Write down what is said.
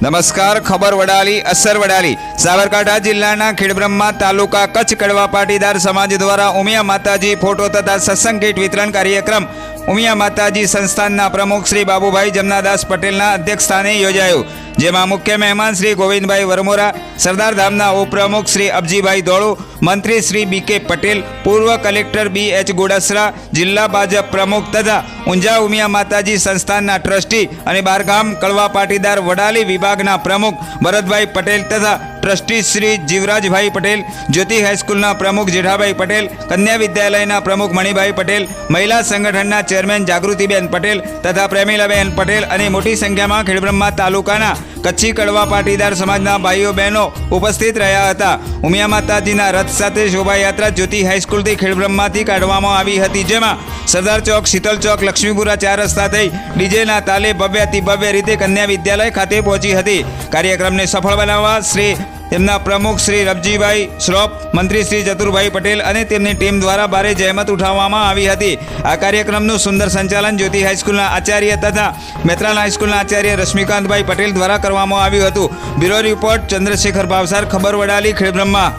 નમસ્કાર. ખબર વડાલી અસર વડાલી સાબરકાંઠા જિલ્લાના ખેડબ્રહ્મા તાલુકા કચ્છ કડવા પાટીદાર સમાજ દ્વારા ઉમિયા માતાજી ફોટો તથા સત્સંગ કીટ વિતરણ કાર્યક્રમ ઉમિયા માતાજી સંસ્થાનના પ્રમુખ શ્રી બાબુભાઈ જમનાદાસ પટેલના અધ્યક્ષસ્થાને યોજાયો, જેમાં મુખ્ય મહેમાન શ્રી ગોવિંદભાઈ વરમોરા, સરદાર ધામના ઉપપ્રમુખ શ્રી અબજીભાઈ ધોળુ, મંત્રી શ્રી બીકે પટેલ, પૂર્વ કલેક્ટર BH ગોડાસરા, જિલ્લા ભાજપ પ્રમુખ તથા ઊંઝા ઉમિયા માતાજી સંસ્થાનના ટ્રસ્ટી અને બારગામ કડવા પાટીદાર વડાલી વિભાગના પ્રમુખ ભરતભાઈ પટેલ તથા ટ્રસ્ટી શ્રી જીવરાજભાઈ પટેલ, જ્યોતિ હાઈસ્કૂલના પ્રમુખ જેઠાભાઈ પટેલ, કન્યા વિદ્યાલયના પ્રમુખ મણિભાઈ પટેલ, મહિલા સંગઠનના ચેરમેન જાગૃતિબેન પટેલ તથા પ્રેમીલાબેન પટેલ અને મોટી સંખ્યામાં ખેડબ્રહ્મા તાલુકાના કચ્છી કડવા પાટીદાર સમાજના ભાઈઓ બહેનો ઉપસ્થિત રહ્યા હતા. ઉમિયા માતાજીના રથ સાથે શોભાયાત્રા જ્યોતિ હાઈસ્કૂલથી ખેડબ્રહ્માથી કાઢવામાં આવી હતી, જેમાં સરદાર ચોક, શીતલ ચોક, લક્ષ્મીપુરા 4 રસ્તા થઈ ડીજેના તાલે ભવ્યાતિ ભવ્ય રીતે કન્યા વિદ્યાલય ખાતે પહોંચી હતી. કાર્યક્રમને સફળ બનાવવા શ્રી તેમના પ્રમુખ શ્રી રબજીભાઈ શ્રોફ, મંત્રી શ્રી ચતુરભાઈ પટેલ અને તેમની ટીમ દ્વારા ભારે જહેમત ઉઠાવવામાં આવી હતી. આ કાર્યક્રમનું સુંદર સંચાલન જ્યોતિ હાઈસ્કૂલના આચાર્ય તથા મેત્રાલ હાઈસ્કૂલના આચાર્ય રશ્મિકાંતભાઈ પટેલ દ્વારા કરવામાં આવ્યું હતું. બ્યુરો રિપોર્ટ ચંદ્રશેખર ભાવસાર, ખબર વડાલી, ખેડબ્રહ્મા.